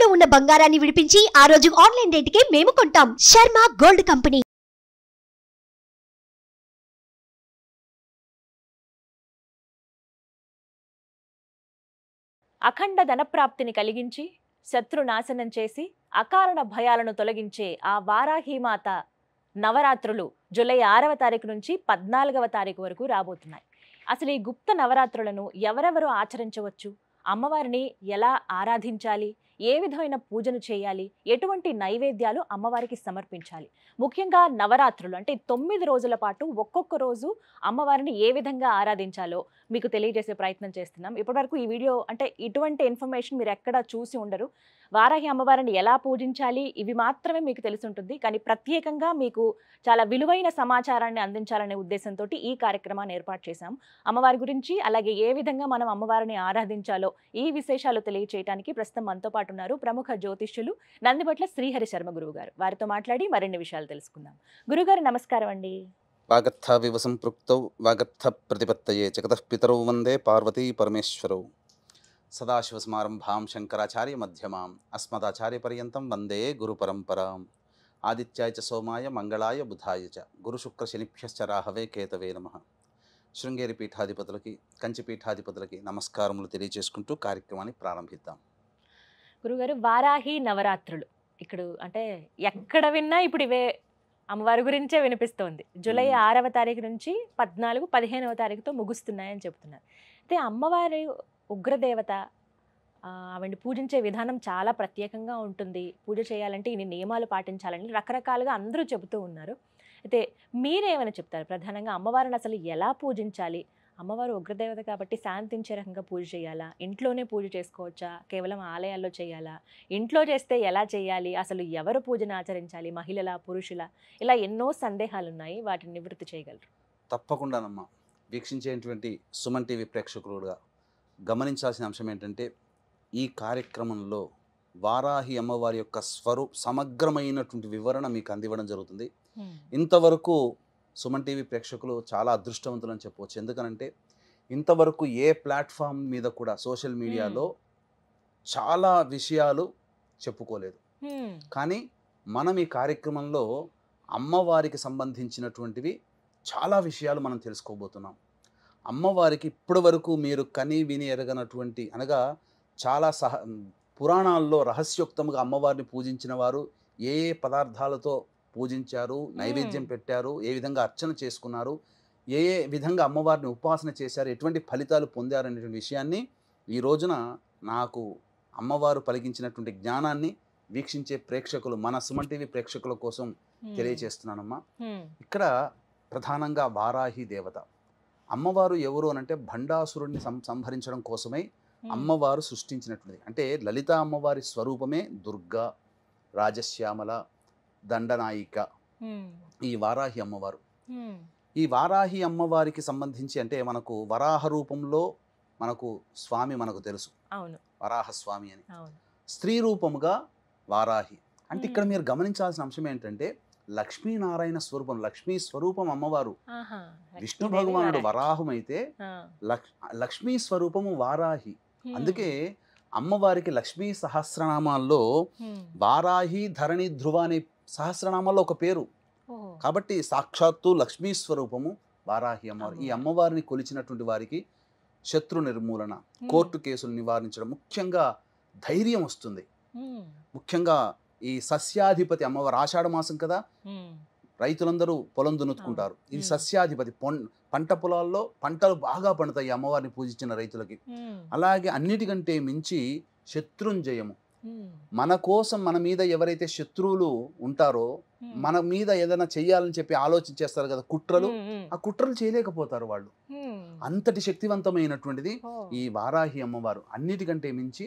తాకట్టులో ఉన్న బంగారాన్ని విడిపించి ఆ రోజు ఆన్లైన్ రేటుకే మేము కొంటాం. Sharma gold company. అఖండ ధనప్రాప్తిని కలిగించి శత్రునాశనం చేసి అకారణ భయాలను తొలగించే ఆ వారాహీమాత నవరాత్రులు జూలై 6వ తారీఖు నుంచి 14వ తారీఖు వరకు రాబోతున్నాయి. అసలు ఈ గుప్త నవరాత్రులను ఎవరెవరు ఆచరించవచ్చు, అమ్మవారిని ఎలా ఆరాధించాలి, ఏ విధమైన పూజను చేయాలి, ఎటువంటి నైవేద్యాలు అమ్మవారికి సమర్పించాలి, ముఖ్యంగా నవరాత్రులు అంటే 9 రోజుల పాటు ఒక్కొక్క రోజు అమ్మవారిని ఏ విధంగా ఆరాధించాలో మీకు తెలియజేసే ప్రయత్నం చేస్తున్నాం. ఇప్పటివరకు ఈ వీడియో అంటే ఇటువంటి ఇన్ఫర్మేషన్ మీరు ఎక్కడా చూసి ఉండరు. వారాహి అమ్మవారిని ఎలా పూజించాలి ఇవి మాత్రమే మీకు తెలిసి ఉంటుంది. కానీ ప్రత్యేకంగా మీకు చాలా విలువైన సమాచారాన్ని అందించాలనే ఉద్దేశంతో ఈ కార్యక్రమాన్ని ఏర్పాటు చేశాం. అమ్మవారి గురించి అలాగే ఏ విధంగా మనం అమ్మవారిని ఆరాధించాలో ఈ విశేషాలు తెలియచేయడానికి ప్రస్తుతం మనతో పాటు ఉన్నారు ప్రముఖ జ్యోతిష్యులు నందిబట్ల శ్రీహరి శర్మ గురువు గారు. వారితో మాట్లాడి మరిన్ని విషయాలు తెలుసుకుందాం. గురుగారు నమస్కారం అండి. వాగర్థావివ సంపృక్తౌ వాగర్థ ప్రతిపత్తయే జగతః పితరౌ వందే పార్వతీ పరమేశ్వరౌ. సదాశివసమారంభాం శంకరాచార్య మధ్యమాం అస్మదాచార్య పర్యంతం వందే గురు పరంపరాం. ఆదిత్యాయ చ సోమాయ మంగళాయ బుధాయ చ గురు శుక్ర శనిభ్యశ్చ రాహవే కేతవే నమః. శృంగేరి పీఠాధిపతులకి కంచి పీఠాధిపతులకి నమస్కారములు తెలియజేసుకుంటూ కార్యక్రమాన్ని ప్రారంభిద్దాం. గురుగారు వారాహి నవరాత్రులు ఇక్కడ అంటే ఎక్కడ విన్నా ఇప్పుడు ఇవే అమ్మవారి గురించే వినిపిస్తోంది. జూలై 6వ తారీఖు నుంచి 14, 15వ తారీఖుతో ముగుస్తున్నాయని చెప్తున్నారు. అయితే అమ్మవారి ఉగ్రదేవత, ఆవిడ్ని పూజించే విధానం చాలా ప్రత్యేకంగా ఉంటుంది. పూజ చేయాలంటే ఇన్ని నియమాలు పాటించాలని రకరకాలుగా అందరూ చెబుతూ ఉన్నారు. అయితే మీరేమైనా చెప్తారు? ప్రధానంగా అమ్మవారిని అసలు ఎలా పూజించాలి? అమ్మవారు ఉగ్రదేవత కాబట్టి శాంతించే రకంగా పూజ చేయాలా, ఇంట్లోనే పూజ చేసుకోవచ్చా, కేవలం ఆలయాల్లో చేయాలా, ఇంట్లో చేస్తే ఎలా చేయాలి, అసలు ఎవరు పూజను ఆచరించాలి, మహిళల పురుషుల, ఇలా ఎన్నో సందేహాలు ఉన్నాయి. వాటిని నివృత్తి చేయగలరు? తప్పకుండానమ్మా. వీక్షించేటువంటి సుమన్ టీవీ ప్రేక్షకులుగా గమనించాల్సిన అంశం ఏంటంటే, ఈ కార్యక్రమంలో వారాహి అమ్మవారి యొక్క సమగ్రమైనటువంటి వివరణ మీకు అందివ్వడం జరుగుతుంది. ఇంతవరకు సుమన్ టీవీ ప్రేక్షకులు చాలా అదృష్టవంతులని చెప్పవచ్చు. ఎందుకనంటే ఇంతవరకు ఏ ప్లాట్ఫామ్ మీద కూడా సోషల్ మీడియాలో చాలా విషయాలు చెప్పుకోలేదు. కానీ మనం ఈ కార్యక్రమంలో అమ్మవారికి సంబంధించినటువంటివి చాలా విషయాలు మనం తెలుసుకోబోతున్నాం. అమ్మవారికి ఇప్పటి వరకు మీరు కని విని ఎరగనటువంటి అనగా చాలా పురాణాల్లో రహస్యోక్తంగా అమ్మవారిని పూజించిన వారు ఏ ఏ పదార్థాలతో పూజించారు, నైవేద్యం పెట్టారు, ఏ విధంగా అర్చన చేసుకున్నారు, ఏ ఏ విధంగా అమ్మవారిని ఉపాసన చేశారు, ఎటువంటి ఫలితాలు పొందారు అనేటువంటి విషయాన్ని ఈ రోజున నాకు అమ్మవారు పలికించినటువంటి జ్ఞానాన్ని వీక్షించే ప్రేక్షకులు, మన సుమన్ టీవీ ప్రేక్షకుల కోసం తెలియజేస్తున్నానమ్మా. ఇక్కడ ప్రధానంగా వారాహి దేవత అమ్మవారు ఎవరు అనంటే భండాసురుడిని సంహరించడం కోసమై అమ్మవారు సృష్టించినటువంటిది. అంటే లలిత అమ్మవారి స్వరూపమే దుర్గా, రాజశ్యామల, దండనాయిక ఈ వారాహి అమ్మవారు. ఈ వారాహి అమ్మవారికి సంబంధించి అంటే మనకు వరాహ రూపంలో మనకు స్వామి మనకు తెలుసు, వరాహ స్వామి అని. స్త్రీ రూపముగా వారాహి అంటే ఇక్కడ మీరు గమనించాల్సిన అంశం ఏంటంటే లక్ష్మీనారాయణ స్వరూపం, లక్ష్మీ స్వరూపం అమ్మవారు. విష్ణు భగవానుడు వరాహం అయితే లక్ష్మీ స్వరూపము వారాహి. అందుకే అమ్మవారికి లక్ష్మీ సహస్రనామాల్లో వారాహి, ధరణి, ధ్రువ అనే సహస్రనామాల్లో ఒక పేరు. కాబట్టి సాక్షాత్తు లక్ష్మీ స్వరూపము వారాహి అమ్మవారు. ఈ అమ్మవారిని కొలిచినటువంటి వారికి శత్రు నిర్మూలన, కోర్టు కేసులు నివారించడం, ముఖ్యంగా ధైర్యం వస్తుంది. ముఖ్యంగా ఈ సస్యాధిపతి అమ్మవారు, ఆషాఢ మాసం కదా, రైతులందరూ పొలం దున్నుకుంటారు. ఇది సస్యాధిపతి, పంట పొలాల్లో పంటలు బాగా పండుతాయి అమ్మవారిని పూజించిన రైతులకి. అలాగే అన్నిటికంటే మించి శత్రుంజయము. మన కోసం మన మీద ఎవరైతే శత్రువులు ఉంటారో, మన మీద ఏదైనా చెయ్యాలని చెప్పి ఆలోచన చేస్తారు కదా, కుట్రలు, ఆ కుట్రలు చేయలేకపోతారు వాళ్ళు. అంతటి శక్తివంతమైనటువంటిది ఈ వారాహి అమ్మవారు. అన్నిటికంటే మించి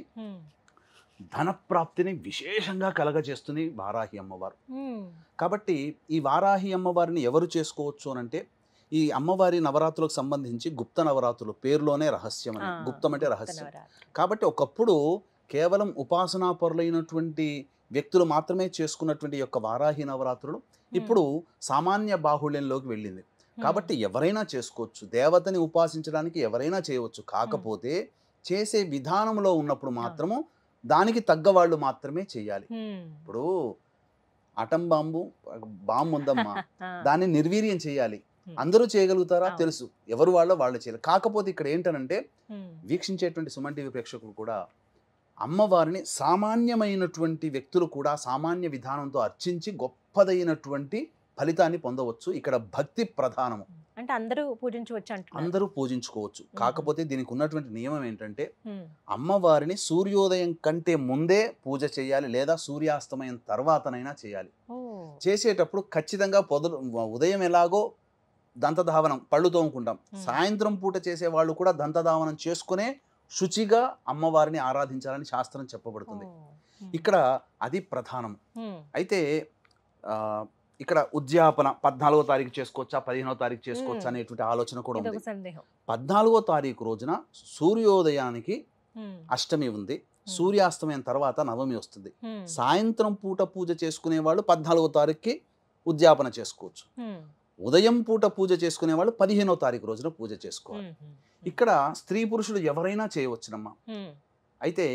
ధనప్రాప్తిని విశేషంగా కలగజేస్తుంది వారాహి అమ్మవారు. కాబట్టి ఈ వారాహి అమ్మవారిని ఎవరు చేసుకోవచ్చు అనంటే, ఈ అమ్మవారి నవరాత్రులకు సంబంధించి గుప్త నవరాత్రులు పేరులోనే రహస్యం అని, గుప్తం అంటే రహస్యం. కాబట్టి ఒకప్పుడు కేవలం ఉపాసనా పరులైనటువంటి వ్యక్తులు మాత్రమే చేసుకున్నటువంటి యొక్క వారాహి నవరాత్రులు ఇప్పుడు సామాన్య బాహుళ్యంలోకి వెళ్ళింది. కాబట్టి ఎవరైనా చేసుకోవచ్చు, దేవతని ఉపాసించడానికి ఎవరైనా చేయవచ్చు. కాకపోతే చేసే విధానంలో ఉన్నప్పుడు మాత్రము దానికి తగ్గ వాళ్ళు మాత్రమే చేయాలి. ఇప్పుడు అటం బాంబు ఉందమ్మా, దాన్ని నిర్వీర్యం చేయాలి. అందరూ చేయగలుగుతారా? తెలుసు, ఎవరు వాళ్ళు చేయాలి. కాకపోతే ఇక్కడ ఏంటనంటే వీక్షించేటువంటి సుమన్ టీవీ ప్రేక్షకులు కూడా అమ్మవారిని సామాన్యమైనటువంటి వ్యక్తులు కూడా సామాన్య విధానంతో అర్చించి గొప్పదైనటువంటి ఫలితాన్ని పొందవచ్చు. ఇక్కడ భక్తి ప్రధానము, అంటే అందరూ పూజించవచ్చు అంటున్నారు. అందరూ పూజించుకోవచ్చు. కాకపోతే దీనికి ఉన్నటువంటి నియమం ఏంటంటే అమ్మవారిని సూర్యోదయం కంటే ముందే పూజ చేయాలి, లేదా సూర్యాస్తమయం తర్వాతనైనా చేయాలి. చేసేటప్పుడు ఖచ్చితంగా ఉదయం ఎలాగో దంతధావనం పళ్ళు తోముకుంటాం, సాయంత్రం పూట చేసే వాళ్ళు కూడా దంతధావనం చేసుకునే శుచిగా అమ్మవారిని ఆరాధించాలని శాస్త్రం చెప్పబడుతుంది. ఇక్కడ అది ప్రధానం. అయితే ఇక్కడ ఉద్యాపన 14వ తారీఖు చేసుకోవచ్చా, 15వ తారీఖు చేసుకోవచ్చా అనేటువంటి ఆలోచన కూడా ఉంది. 14వ తారీఖు రోజున సూర్యోదయానికి అష్టమి ఉంది, సూర్యాస్తమయం తర్వాత నవమి వస్తుంది. సాయంత్రం పూట పూజ చేసుకునే వాళ్ళు 14వ తారీఖుకి ఉద్యాపన చేసుకోవచ్చు. ఉదయం పూట పూజ చేసుకునే వాళ్ళు 15వ తారీఖు రోజున పూజ చేసుకోవాలి. ఇక్కడ స్త్రీ పురుషులు ఎవరైనా చేయవచ్చునమ్మా. అయితే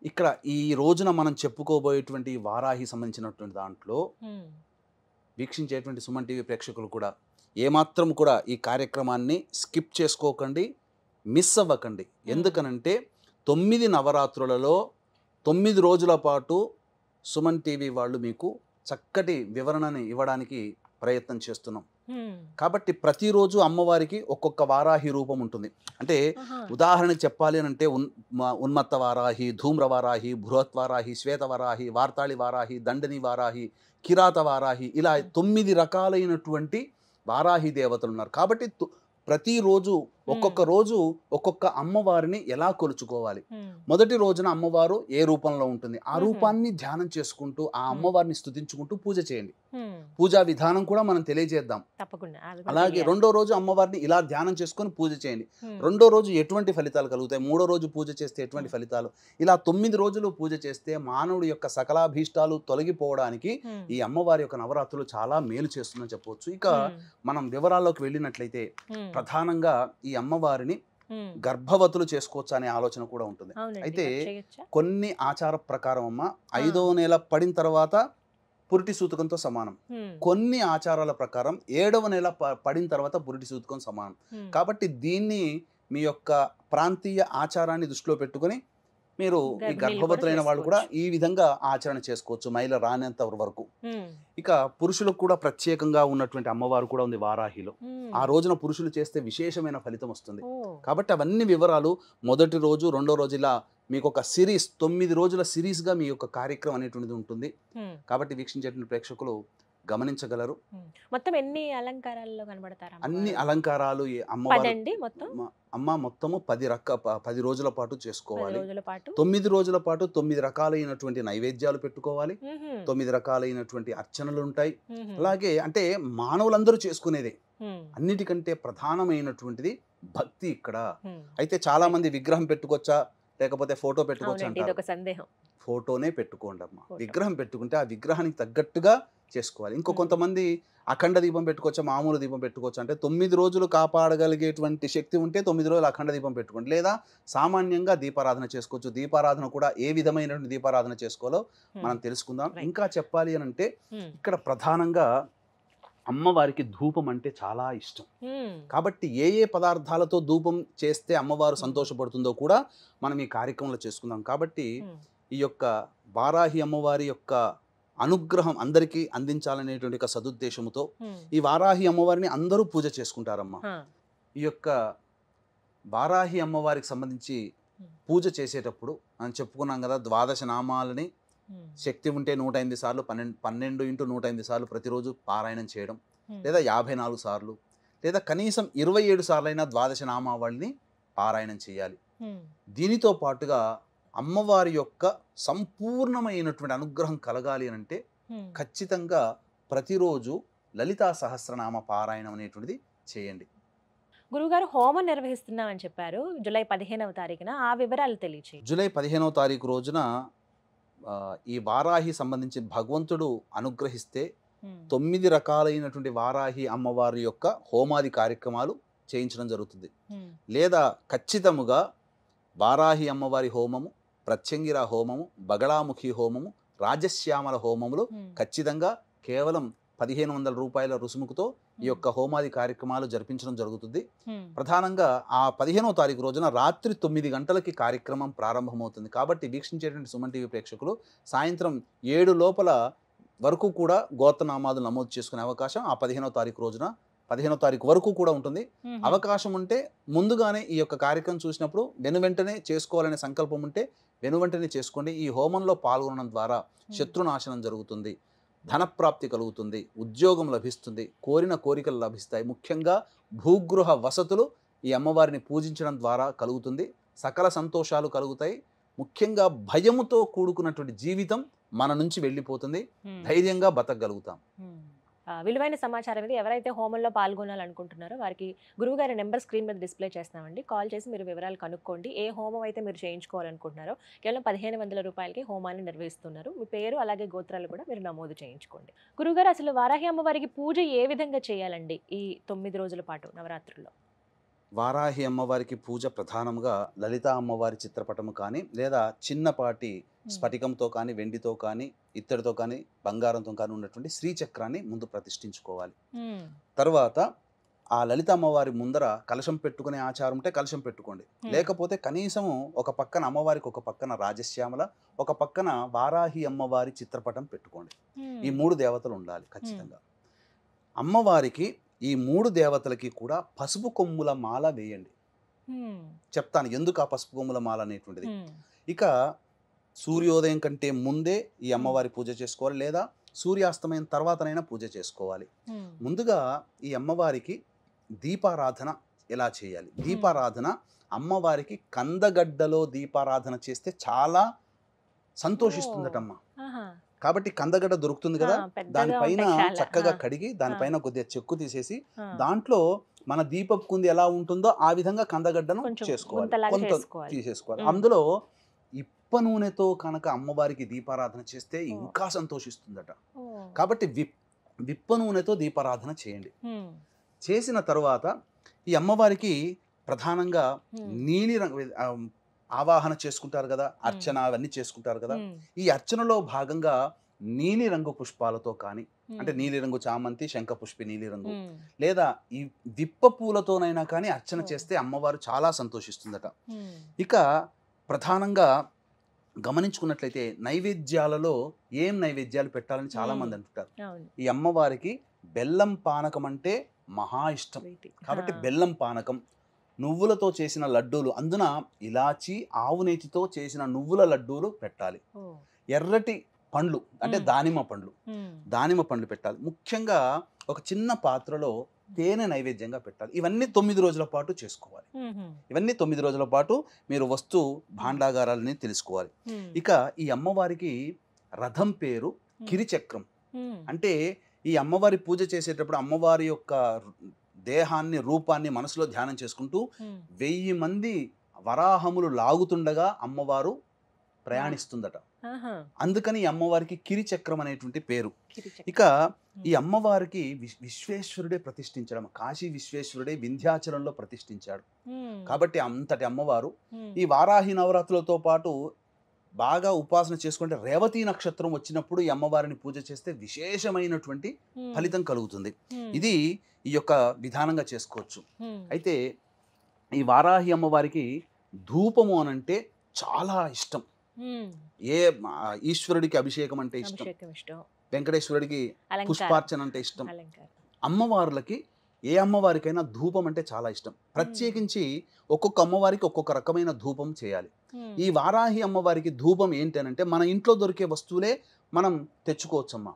ఇక్కడ ఈ రోజున మనం చెప్పుకోబోయేటువంటి వారాహి సంబంధించినటువంటి దాంట్లో వీక్షించేటువంటి సుమన్ టీవీ ప్రేక్షకులు కూడా ఏమాత్రం కూడా ఈ కార్యక్రమాన్ని స్కిప్ చేసుకోకండి, మిస్ అవ్వకండి. ఎందుకనంటే 9 నవరాత్రులలో 9 రోజుల పాటు సుమన్ టీవీ వాళ్ళు మీకు చక్కటి వివరణని ఇవ్వడానికి ప్రయత్నం చేస్తున్నాం. కాబట్టి ప్రతిరోజు అమ్మవారికి ఒక్కొక్క వారాహి రూపం ఉంటుంది. అంటే ఉదాహరణకు చెప్పాలి అని అంటే ఉన్మత్త వారాహి, ధూమ్ర వారాహి, బృహత్ వారాహి, శ్వేత వారాహి, వార్తాళి వారాహి, దండని వారాహి, కిరాత వారాహి, ఇలా 9 రకాలైనటువంటి వారాహి దేవతలు ఉన్నారు. కాబట్టి ప్రతిరోజు ఒక్కొక్క రోజు ఒక్కొక్క అమ్మవారిని ఎలా కొలుచుకోవాలి. మొదటి రోజున అమ్మవారు ఏ రూపంలో ఉంటుంది, ఆ రూపాన్ని ధ్యానం చేసుకుంటూ ఆ అమ్మవారిని స్తుతించుకుంటూ పూజ చేయండి. పూజా విధానం కూడా మనం తెలియజేద్దాం. అలాగే రెండో రోజు అమ్మవారిని ఇలా ధ్యానం చేసుకొని పూజ చేయండి. రెండో రోజు ఎటువంటి ఫలితాలు కలుగుతాయి, మూడో రోజు పూజ చేస్తే ఎటువంటి ఫలితాలు, ఇలా 9 రోజులు పూజ చేస్తే మానవుడి యొక్క సకలాభీష్టాలు తొలగిపోవడానికి ఈ అమ్మవారి యొక్క నవరాత్రులు చాలా మేలు చేస్తుందని చెప్పవచ్చు. ఇక మనం వివరాల్లోకి వెళ్ళినట్లయితే ప్రధానంగా ఈ అమ్మవారిని గర్భవతులు చేసుకోవచ్చు అనే ఆలోచన కూడా ఉంటుంది. అయితే కొన్ని ఆచార ప్రకారం అమ్మ 5వ నెల పడిన తర్వాత పురిటి సూతకంతో సమానం, కొన్ని ఆచారాల ప్రకారం 7వ నెల పడిన తర్వాత పురిటి సూతకం సమానం. కాబట్టి దీన్ని మీ యొక్క ప్రాంతీయ ఆచారాన్ని దృష్టిలో పెట్టుకొని మీరు ఈ గర్భవతులైన వాళ్ళు కూడా ఈ విధంగా ఆచరణ చేసుకోవచ్చు, మహిళ రానంత వరకు. ఇక పురుషులకు కూడా ప్రత్యేకంగా ఉన్నటువంటి అమ్మవారు కూడా ఉంది వారాహిలో. ఆ రోజున పురుషులు చేస్తే విశేషమైన ఫలితం వస్తుంది. కాబట్టి అవన్నీ వివరాలు మొదటి రోజు రెండో రోజు ఇలా మీకు ఒక సిరీస్ 9 రోజుల సిరీస్గా మీ యొక్క కార్యక్రమం అనేటువంటిది ఉంటుంది. కాబట్టి వీక్షించేటువంటి ప్రేక్షకులు గమనించగలరు. మొత్తం ఎన్ని అలంకారాల్లో కనబడతారు? అన్ని అలంకారాలు అమ్మ మొత్తము 10 రోజుల పాటు చేసుకోవాలి. 9 రోజుల పాటు 9 రకాలైనటువంటి నైవేద్యాలు పెట్టుకోవాలి, 9 రకాలైనటువంటి అర్చనలు ఉంటాయి. అలాగే అంటే మానవులందరూ చేసుకునేదే. అన్నిటికంటే ప్రధానమైనటువంటిది భక్తి ఇక్కడ. అయితే చాలా మంది విగ్రహం పెట్టుకోవచ్చా లేకపోతే ఫోటో పెట్టుకోవచ్చా అంటారు. ఫోటోనే పెట్టుకోండి అమ్మ. విగ్రహం పెట్టుకుంటే ఆ విగ్రహానికి తగ్గట్టుగా చేసుకోవాలి. ఇంకో కొంతమంది అఖండ దీపం పెట్టుకోవచ్చా, మామూలు దీపం పెట్టుకోవచ్చు అంటే 9 రోజులు కాపాడగలిగేటువంటి శక్తి ఉంటే 9 రోజులు అఖండ దీపం పెట్టుకోండి, లేదా సామాన్యంగా దీపారాధన చేసుకోవచ్చు. దీపారాధన కూడా ఏ విధమైనటువంటి దీపారాధన చేసుకోవాలో మనం తెలుసుకుందాం. ఇంకా చెప్పాలి అని అంటే ఇక్కడ ప్రధానంగా అమ్మవారికి ధూపం అంటే చాలా ఇష్టం. కాబట్టి ఏ ఏ పదార్థాలతో ధూపం చేస్తే అమ్మవారు సంతోషపడుతుందో కూడా మనం ఈ కార్యక్రమంలో చేసుకుందాం. కాబట్టి ఈ యొక్క వారాహి అమ్మవారి యొక్క అనుగ్రహం అందరికీ అందించాలనేటువంటి ఒక సదుద్దేశంతో ఈ వారాహి అమ్మవారిని అందరూ పూజ చేసుకుంటారమ్మా. ఈ యొక్క వారాహి అమ్మవారికి సంబంధించి పూజ చేసేటప్పుడు మనం చెప్పుకున్నాం కదా, 12 నామాలని శక్తి ఉంటే 108 సార్లు 12 × 108 సార్లు ప్రతిరోజు పారాయణం చేయడం, లేదా 54 సార్లు, లేదా కనీసం 27 సార్లైనా 12 నామావళిని పారాయణం చేయాలి. దీనితో పాటుగా అమ్మవారి యొక్క సంపూర్ణమైనటువంటి అనుగ్రహం కలగాలి అని అంటే ఖచ్చితంగా ప్రతిరోజు లలితా సహస్రనామ పారాయణం అనేటువంటిది చేయండి. గురుగారు హోమం నిర్వహిస్తున్నామని చెప్పారు జూలై 15వ తారీఖున, ఆ వివరాలు తెలియచేయండి. జూలై 15వ తారీఖు రోజున ఈ వారాహి సంబంధించి భగవంతుడు అనుగ్రహిస్తే 9 రకాలైనటువంటి వారాహి అమ్మవారి యొక్క హోమాది కార్యక్రమాలు చేయించడం జరుగుతుంది. లేదా ఖచ్చితముగా వారాహి అమ్మవారి హోమము, ప్రత్యంగిర హోమము, బగళాముఖి హోమము, రాజశ్యామల హోమములు ఖచ్చితంగా కేవలం 1500 రూపాయల రుసుముకుతో ఈ యొక్క హోమాది కార్యక్రమాలు జరిపించడం జరుగుతుంది. ప్రధానంగా ఆ 15వ తారీఖు రోజున రాత్రి 9 గంటలకి కార్యక్రమం ప్రారంభమవుతుంది. కాబట్టి వీక్షించేటువంటి సుమన్ టీవీ ప్రేక్షకులు సాయంత్రం 7 లోపల వరకు కూడా గోత్రనామాలు నమోదు చేసుకునే అవకాశం ఆ 15వ తారీఖు వరకు కూడా ఉంటుంది. అవకాశం ఉంటే ముందుగానే ఈ యొక్క కార్యక్రమం చూసినప్పుడు వెనువెంటనే చేసుకోవాలనే సంకల్పం ఉంటే వెనువెంటనే చేసుకోండి. ఈ హోమంలో పాల్గొనడం ద్వారా శత్రునాశనం జరుగుతుంది, ధనప్రాప్తి కలుగుతుంది, ఉద్యోగం లభిస్తుంది, కోరిన కోరికలు లభిస్తాయి. ముఖ్యంగా భూగృహ వసతులు ఈ అమ్మవారిని పూజించడం ద్వారా కలుగుతుంది. సకల సంతోషాలు కలుగుతాయి. ముఖ్యంగా భయముతో కూడుకున్నటువంటి జీవితం మన నుంచి వెళ్ళిపోతుంది. ధైర్యంగా బతకగలుగుతాం. విలువైన సమాచారం ఇది. ఎవరైతే హోమంలో పాల్గొనాలనుకుంటున్నారో వారికి గురువుగారి నెంబర్ స్క్రీన్ మీద డిస్ప్లే చేస్తామండి. కాల్ చేసి మీరు వివరాలు కనుక్కోండి. ఏ హోమం అయితే మీరు చేయించుకోవాలనుకుంటున్నారో కేవలం 1500 రూపాయలకి హోమాన్ని నిర్వహిస్తున్నారు. మీ పేరు అలాగే గోత్రాలు కూడా మీరు నమోదు చేయించుకోండి. గురువుగారు, అసలు వారాహి అమ్మవారికి పూజ ఏ విధంగా చేయాలండి ఈ 9 రోజుల పాటు నవరాత్రుల్లో? వారాహి అమ్మవారికి పూజ ప్రధానంగా లలిత అమ్మవారి చిత్రపటము కానీ లేదా చిన్నపాటి స్ఫటికంతో కానీ, వెండితో కానీ, ఇత్తడితో కానీ, బంగారంతో కానీ ఉన్నటువంటి శ్రీచక్రాన్ని ముందు ప్రతిష్ఠించుకోవాలి. తర్వాత ఆ లలిత అమ్మవారి ముందర కలశం పెట్టుకునే ఆచారం ఉంటే కలశం పెట్టుకోండి. లేకపోతే కనీసం ఒక పక్కన అమ్మవారికి, ఒక పక్కన రాజశ్యామల, ఒక పక్కన వారాహి అమ్మవారి చిత్రపటం పెట్టుకోండి. ఈ 3 దేవతలు ఉండాలి ఖచ్చితంగా. అమ్మవారికి ఈ 3 దేవతలకి కూడా పసుపు కొమ్ముల మాల వేయండి. చెప్తాను ఎందుకు ఆ పసుపు కొమ్ముల మాల అనేటువంటిది. ఇక సూర్యోదయం కంటే ముందే ఈ అమ్మవారి పూజ చేసుకోవాలి, లేదా సూర్యాస్తమయం తర్వాతనైనా పూజ చేసుకోవాలి. ముందుగా ఈ అమ్మవారికి దీపారాధన ఎలా చేయాలి? దీపారాధన అమ్మవారికి కందగడ్డలో దీపారాధన చేస్తే చాలా సంతోషిస్తుందటమ్మ. కాబట్టి కందగడ్డ దొరుకుతుంది కదా, దానిపైన చక్కగా కడిగి దానిపైన కొద్దిగా చెక్కు తీసేసి దాంట్లో మన దీపపు కుంది ఎలా ఉంటుందో ఆ విధంగా కందగడ్డను తీసేసుకోవాలి. అందులో ఇప్ప నూనెతో కనుక అమ్మవారికి దీపారాధన చేస్తే ఇంకా సంతోషిస్తుందట. కాబట్టి విప్ప నూనెతో దీపారాధన చేయండి. చేసిన తర్వాత ఈ అమ్మవారికి ప్రధానంగా నీలి రంగు ఆవాహన చేసుకుంటారు కదా, అర్చన అవన్నీ చేసుకుంటారు కదా. ఈ అర్చనలో భాగంగా నీలి రంగు పుష్పాలతో కానీ, అంటే నీలి రంగు చామంతి, శంఖపుష్పి నీలి రంగు, లేదా ఈ విప్ప పూలతోనైనా కానీ అర్చన చేస్తే అమ్మవారు చాలా సంతోషిస్తుందట. ఇక ప్రధానంగా గమనించుకున్నట్లయితే నైవేద్యాలలో ఏం నైవేద్యాలు పెట్టాలని చాలా మంది అంటుంటారు. ఈ అమ్మవారికి బెల్లం పానకం అంటే మహా ఇష్టం. కాబట్టి బెల్లం పానకం, నువ్వులతో చేసిన లడ్డూలు, అందున ఇలాచి, ఆవు నేతితో చేసిన నువ్వుల లడ్డూలు పెట్టాలి. ఎర్రటి పండ్లు అంటే దానిమ్మ పండ్లు పెట్టాలి. ముఖ్యంగా ఒక చిన్న పాత్రలో తేనె నైవేద్యంగా పెట్టాలి. ఇవన్నీ 9 రోజుల పాటు చేసుకోవాలి. ఇవన్నీ 9 రోజుల పాటు మీరు వస్తు భాండాగారాలని తెలుసుకోవాలి. ఇక ఈ అమ్మవారికి రథం పేరు కిరిచక్రం. అంటే ఈ అమ్మవారి పూజ చేసేటప్పుడు అమ్మవారి యొక్క దేహాన్ని, రూపాన్ని మనసులో ధ్యానం చేసుకుంటూ 1000 మంది వరాహములు లాగుతుండగా అమ్మవారు ప్రయాణిస్తుందట. అందుకని ఈ అమ్మవారికి కిరిచక్రం అనేటువంటి పేరు. ఇక ఈ అమ్మవారికి విశ్వేశ్వరుడే ప్రతిష్ఠించడం, కాశీ విశ్వేశ్వరుడే వింధ్యాచలంలో ప్రతిష్ఠించాడు. కాబట్టి అంతటి అమ్మవారు ఈ వారాహి నవరాత్రులతో పాటు బాగా ఉపాసన చేసుకుంటే రేవతి నక్షత్రం వచ్చినప్పుడు ఈ అమ్మవారిని పూజ చేస్తే విశేషమైనటువంటి ఫలితం కలుగుతుంది. ఇది ఈ యొక్క విధానంగా చేసుకోవచ్చు. అయితే ఈ వారాహి అమ్మవారికి ధూపము అనంటే చాలా ఇష్టం. ఏ ఈశ్వరుడికి అభిషేకం అంటే ఇష్టం, వెంకటేశ్వరుడికి పుష్పార్చన అంటే ఇష్టం. అమ్మవార్లకి ఏ అమ్మవారికైనా ధూపం అంటే చాలా ఇష్టం. ప్రత్యేకించి ఒక్కొక్క అమ్మవారికి ఒక్కొక్క రకమైన ధూపం చేయాలి. ఈ వారాహి అమ్మవారికి ధూపం ఏంటి అంటే మన ఇంట్లో దొరికే వస్తువులే మనం తెచ్చుకోవచ్చమ్మా.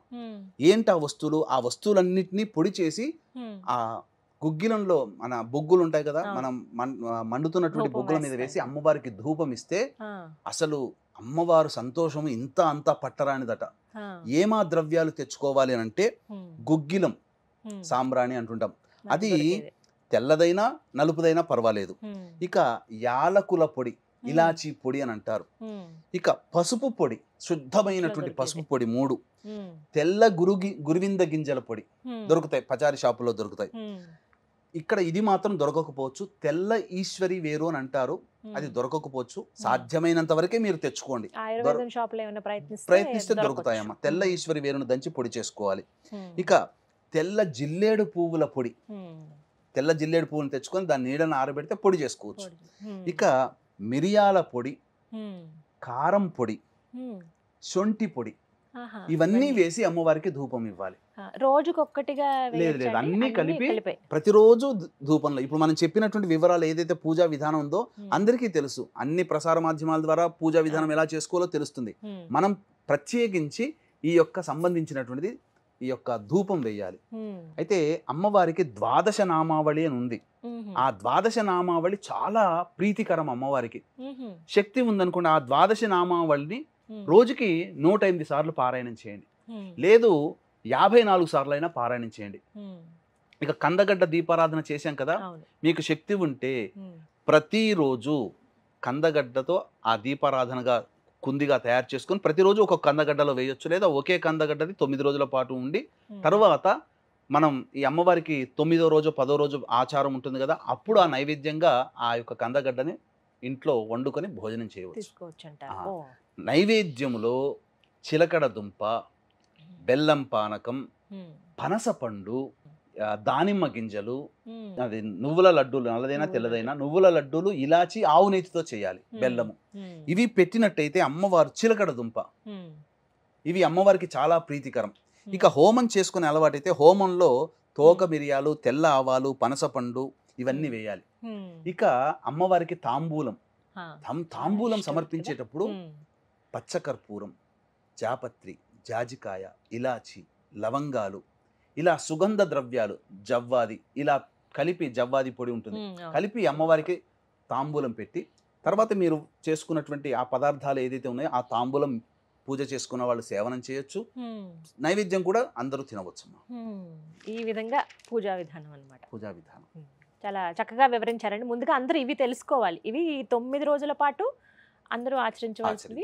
ఏంటి ఆ వస్తువులు? ఆ వస్తువులన్నిటినీ పొడి చేసి ఆ గుగ్గిలంలో మన బొగ్గులు ఉంటాయి కదా, మనం మండుతున్నటువంటి బొగ్గుల మీద వేసి అమ్మవారికి ధూపం ఇస్తే అసలు అమ్మవారు సంతోషం ఇంత అంతా పట్టరానిదట. ఏమా ద్రవ్యాలు తెచ్చుకోవాలి అని అంటే గుగ్గిలం, సాంబ్రాణి అంటుంటాం. అది తెల్లదైనా నలుపుదైనా పర్వాలేదు. ఇక యాలకుల పొడి, ఇలాచీ పొడి అని అంటారు. ఇక పసుపు పొడి, శుద్ధమైనటువంటి పసుపు పొడి 3, తెల్ల గురువింద గింజల పొడి దొరుకుతాయి, పచారీ షాపులో దొరుకుతాయి. ఇక్కడ ఇది మాత్రం దొరకకపోవచ్చు. తెల్ల ఈశ్వరి వేరు అని అంటారు, అది దొరకకపోవచ్చు. సాధ్యమైనంత వరకే మీరు తెచ్చుకోండి. ఆయుర్వేదం షాపులో ఏమైనా ప్రయత్నిస్తే దొరుకుతాయమ్మా. తెల్ల ఈశ్వరి వేరును దంచి పొడి చేసుకోవాలి. ఇక తెల్ల జిల్లేడు పువ్వుల పొడి, తెల్ల జిల్లేడు పువ్వులను తెచ్చుకొని దాని నీడను ఆరబెడితే పొడి చేసుకోవచ్చు. ఇక మిరియాల పొడి, కారం పొడి, శొంఠి పొడి, ఇవన్నీ వేసి అమ్మవారికి ధూపం ఇవ్వాలి. రోజుకొక్కటిగా లేదు లేదు, అన్ని కలిపి ప్రతిరోజు ధూపంలో. ఇప్పుడు మనం చెప్పినటువంటి వివరాలు ఏదైతే పూజా విధానం ఉందో అందరికీ తెలుసు. అన్ని ప్రసార మాధ్యమాల ద్వారా పూజా విధానం ఎలా చేసుకోవాలో తెలుస్తుంది. మనం ప్రత్యేకించి ఈ యొక్క సంబంధించినటువంటిది ఈ యొక్క ధూపం వేయాలి. అయితే అమ్మవారికి ద్వాదశ నామావళి అని ఉంది. ఆ ద్వాదశ నామావళి చాలా ప్రీతికరం అమ్మవారికి. శక్తి ఉందనుకోండి, ఆ ద్వాదశ నామావళిని రోజుకి 108 సార్లు పారాయణం చేయండి, లేదు 54 సార్లు అయినా పారాయణం చేయండి. ఇక కందగడ్డ దీపారాధన చేశాం కదా, మీకు శక్తి ఉంటే ప్రతిరోజు కందగడ్డతో ఆ దీపారాధనగా కుందిగా తయారు చేసుకొని ప్రతిరోజు ఒక కందగడ్డలో వేయొచ్చు, లేదా ఒకే కందగడ్డది 9 రోజుల పాటు ఉండి తర్వాత మనం ఈ అమ్మవారికి 9వ రోజు 10వ రోజు ఆచారం ఉంటుంది కదా, అప్పుడు ఆ నైవేద్యంగా ఆ యొక్క కందగడ్డని ఇంట్లో వండుకొని భోజనం చేయవచ్చు. నైవేద్యములో చిలకడ దుంప, బెల్లం పానకం, పనసపండు, దానిమ్మ గింజలు, అది నువ్వుల లడ్డూలు, నల్లదైనా తెల్లదైనా నువ్వుల లడ్డూలు, ఇలాచి, ఆవు నేతితో చేయాలి, బెల్లము, ఇవి పెట్టినట్టయితే అమ్మవారు, చిలకడ దుంప, ఇవి అమ్మవారికి చాలా ప్రీతికరం. ఇక హోమం చేసుకునే అలవాటైతే హోమంలో తోక మిరియాలు, తెల్ల ఆవాలు, పనసపండు ఇవన్నీ వేయాలి. ఇక అమ్మవారికి తాంబూలం సమర్పించేటప్పుడు పచ్చకర్పూరం, జాపత్రి, జాజికాయ, ఇలాచి, లవంగాలు, ఇలా సుగంధ ద్రవ్యాలు, జవ్వాది, ఇలా కలిపి, జవ్వాది పొడి ఉంటుంది, కలిపి అమ్మవారికి తాంబూలం పెట్టి తర్వాత మీరు చేసుకున్నటువంటి ఆ పదార్థాలు ఏదైతే ఉన్నాయో ఆ తాంబూలం పూజ చేసుకున్న వాళ్ళు సేవనం చేయొచ్చు, నైవేద్యం కూడా అందరూ తినవచ్చు. ఈ విధంగా పూజా విధానం అన్నమాట. పూజా విధానం చాలా చక్కగా వివరించారండి. ముందుగా అందరూ ఇవి తెలుసుకోవాలి. ఇవి 9 రోజుల పాటు అందరూ ఆచరించవలసింది.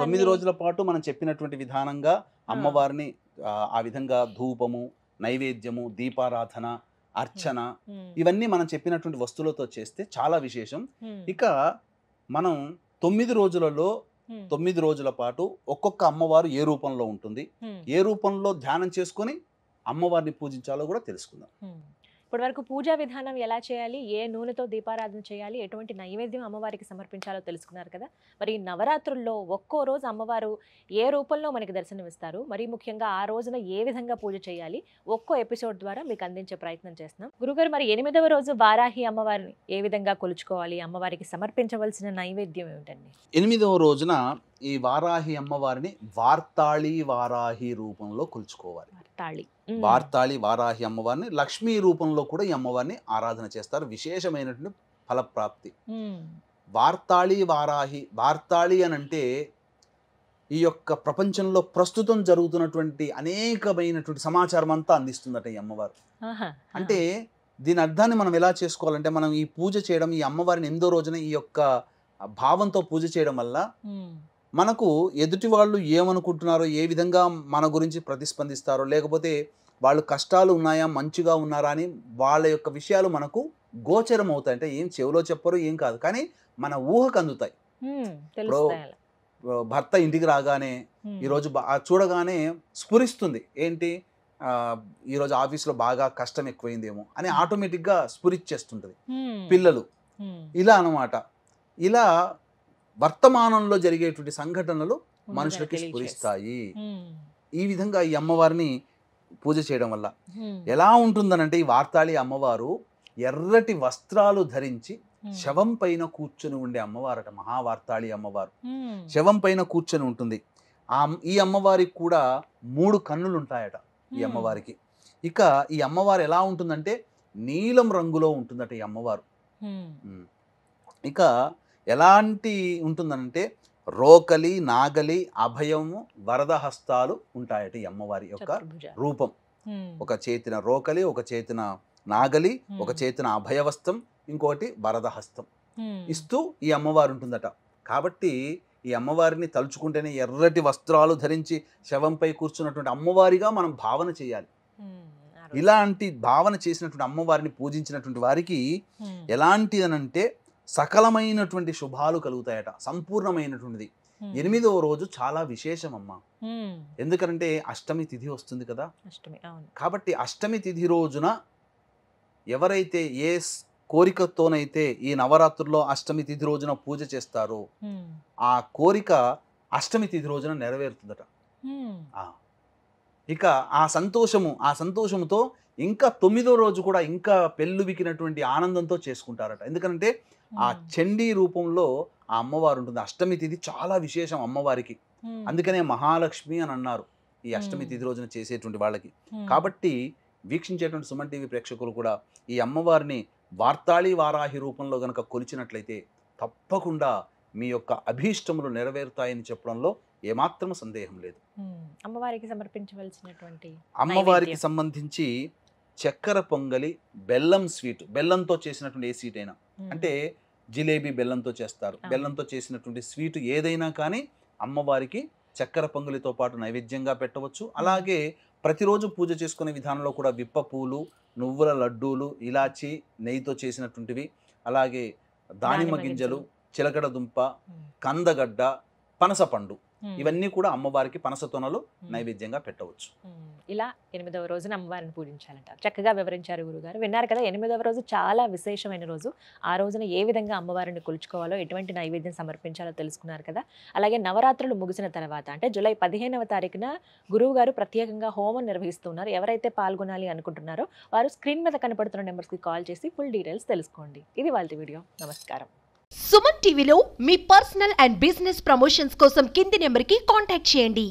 9 రోజుల పాటు మనం చెప్పినటువంటి విధానంగా అమ్మవారిని ఆ విధంగా ధూపము, నైవేద్యము, దీపారాధన, అర్చన, ఇవన్నీ మనం చెప్పినటువంటి వస్తువులతో చేస్తే చాలా విశేషం. ఇక మనం 9 రోజులలో 9 రోజుల పాటు ఒక్కొక్క అమ్మవారు ఏ రూపంలో ఉంటుంది, ఏ రూపంలో ధ్యానం చేసుకొని అమ్మవారిని పూజించాలో కూడా తెలుసుకుందాం. ఇప్పటి వరకు పూజా విధానం ఎలా చేయాలి, ఏ నూనెతో దీపారాధన చేయాలి, ఎటువంటి నైవేద్యం అమ్మవారికి సమర్పించాలో తెలుసుకున్నారు కదా. మరి నవరాత్రుల్లో ఒక్కో రోజు అమ్మవారు ఏ రూపంలో మనకి దర్శనమిస్తారు, మరి ముఖ్యంగా ఆ రోజున ఏ విధంగా పూజ చేయాలి, ఒక్కో ఎపిసోడ్ ద్వారా మీకు అందించే ప్రయత్నం చేస్తున్నాం. గురుగారు, మరి 8వ రోజు వారాహి అమ్మవారిని ఏ విధంగా కొలుచుకోవాలి, అమ్మవారికి సమర్పించవలసిన నైవేద్యం ఏమిటండి? 8వ రోజున ఈ వారాహి అమ్మవారిని వార్తాళి వారాహి రూపంలో కొలుచుకోవాలి. వార్తాళి వారాహి అమ్మవారిని లక్ష్మీ రూపంలో కూడా ఈ అమ్మవారిని ఆరాధన చేస్తారు. విశేషమైనటువంటి ఫలప్రాప్తి. వార్తాళి వారాహి, వార్తాళి అని అంటే ఈ యొక్క ప్రపంచంలో ప్రస్తుతం జరుగుతున్నటువంటి అనేకమైనటువంటి సమాచారం అంతా అందిస్తుందట ఈ అమ్మవారు. అంటే దీని అర్థాన్ని మనం ఎలా చేసుకోవాలంటే, మనం ఈ పూజ చేయడం, ఈ అమ్మవారిని 8వ రోజున ఈ యొక్క భావంతో పూజ చేయడం వల్ల మనకు ఎదుటి వాళ్ళు ఏమనుకుంటున్నారో, ఏ విధంగా మన గురించి ప్రతిస్పందిస్తారో, లేకపోతే వాళ్ళు కష్టాలు ఉన్నాయా, మంచిగా ఉన్నారా అని వాళ్ళ యొక్క విషయాలు మనకు గోచరం అవుతాయి. అంటే ఏం చెవిలో చెప్పరు, ఏం కాదు, కానీ మన ఊహకు అందుతాయి. భర్త ఇంటికి రాగానే ఈరోజు చూడగానే స్ఫురిస్తుంది, ఏంటి ఈరోజు ఆఫీస్లో బాగా కష్టం ఎక్కువైందేమో అని ఆటోమేటిక్గా స్ఫురిచ్చేస్తుంటుంది. పిల్లలు ఇలా అన్నమాట. ఇలా వర్తమానంలో జరిగేటువంటి సంఘటనలు మనుషులకి స్ఫురిస్తాయి. ఈ విధంగా ఈ అమ్మవారిని పూజ చేయడం వల్ల ఎలా ఉంటుందనంటే, ఈ వార్తాళి అమ్మవారు ఎర్రటి వస్త్రాలు ధరించి శవం పైన కూర్చొని ఉండే అమ్మవారట. మహావార్తాళి అమ్మవారు శవం పైన కూర్చొని ఉంటుంది. ఈ అమ్మవారికి కూడా 3 కన్నులు ఉంటాయట ఈ అమ్మవారికి. ఇక ఈ అమ్మవారు ఎలా ఉంటుందంటే నీలం రంగులో ఉంటుందట ఈ అమ్మవారు. ఇక ఎలాంటి ఉంటుందనంటే రోకలి, నాగలి, అభయము, వరద హస్తాలు ఉంటాయట ఈ అమ్మవారి యొక్క రూపం. ఒక చేతిన రోకలి, ఒక చేతిన నాగలి, ఒక చేతిన అభయవస్తం, ఇంకోటి వరద హస్తం ఇస్తూ ఈ అమ్మవారు ఉంటుందట. కాబట్టి ఈ అమ్మవారిని తలుచుకుంటేనే ఎర్రటి వస్త్రాలు ధరించి శవంపై కూర్చున్నటువంటి అమ్మవారిగా మనం భావన చేయాలి. ఇలాంటి భావన చేసినటువంటి అమ్మవారిని పూజించినటువంటి వారికి ఎలాంటి అనంటే సకలమైనటువంటి శుభాలు కలుగుతాయట, సంపూర్ణమైనటువంటిది. 8వ రోజు చాలా విశేషం అమ్మ. ఎందుకంటే అష్టమి తిథి వస్తుంది కదా, కాబట్టి అష్టమి తిథి రోజున ఎవరైతే ఏ కోరికతోనైతే ఈ నవరాత్రుల్లో అష్టమి తిథి రోజున పూజ చేస్తారో ఆ కోరిక అష్టమి తిథి రోజున నెరవేరుతుందట. ఇక ఆ సంతోషముతో ఇంకా 9వ రోజు కూడా ఇంకా పెళ్ళుబికినటువంటి ఆనందంతో చేసుకుంటారట. ఎందుకంటే ఆ చండీ రూపంలో ఆ అమ్మవారు ఉంటుంది. అష్టమి తిథి చాలా విశేషం అమ్మవారికి, అందుకనే మహాలక్ష్మి అని అన్నారు ఈ అష్టమి తిథి రోజున చేసేటువంటి వాళ్ళకి. కాబట్టి వీక్షించేటువంటి సుమన్ టీవీ ప్రేక్షకులు కూడా ఈ అమ్మవారిని వార్తాళి వారాహి రూపంలో గనక కొలిచినట్లయితే తప్పకుండా మీ యొక్క అభీష్టములు నెరవేరుతాయని చెప్పడంలో ఏమాత్రం సందేహం లేదు. అమ్మవారికి సమర్పించవలసినటువంటి అమ్మవారికి సంబంధించి చక్కెర పొంగలి, బెల్లం స్వీట్, బెల్లంతో చేసినటువంటి ఏ స్వీట్ అయినా, అంటే జిలేబీ బెల్లంతో చేస్తారు, బెల్లంతో చేసినటువంటి స్వీట్ ఏదైనా కానీ అమ్మవారికి చక్కెర పొంగలితో పాటు నైవేద్యంగా పెట్టవచ్చు. అలాగే ప్రతిరోజు పూజ చేసుకునే విధానంలో కూడా విప్ప పూలు, నువ్వుల లడ్డూలు, ఇలాచి, నెయ్యితో చేసినటువంటివి, అలాగే దానిమ్మ గింజలు, చిలకడ దుంప, కందగడ్డ, పనసపండు, ఇవన్నీ కూడా అమ్మవారికి పనసతొనలు నైవేద్యంగా పెట్టవచ్చు. ఇలా 8వ రోజున అమ్మవారిని పూజించాలంటారు. చక్కగా వివరించారు గురుగారు. విన్నారు కదా, 8వ రోజు చాలా విశేషమైన రోజు. ఆ రోజున ఏ విధంగా అమ్మవారిని కొలుచుకోవాలో, ఎటువంటి నైవేద్యం సమర్పించాలో తెలుసుకున్నారు కదా. అలాగే నవరాత్రులు ముగిసిన తర్వాత అంటే జూలై 15వ తారీఖున గురువు గారు ప్రత్యేకంగా హోమం నిర్వహిస్తున్నారు. ఎవరైతే పాల్గొనాలి అనుకుంటున్నారో వారు స్క్రీన్ మీద కనపడుతున్న నెంబర్స్కి కాల్ చేసి ఫుల్ డీటెయిల్స్ తెలుసుకోండి. ఇది వాళ్ళ వీడియో. నమస్కారం. సుమన్ టీవీలో మీ పర్సనల్ అండ్ బిజినెస్ ప్రమోషన్స్ కోసం కింది నెంబర్కి కాంటాక్ట్ చేయండి.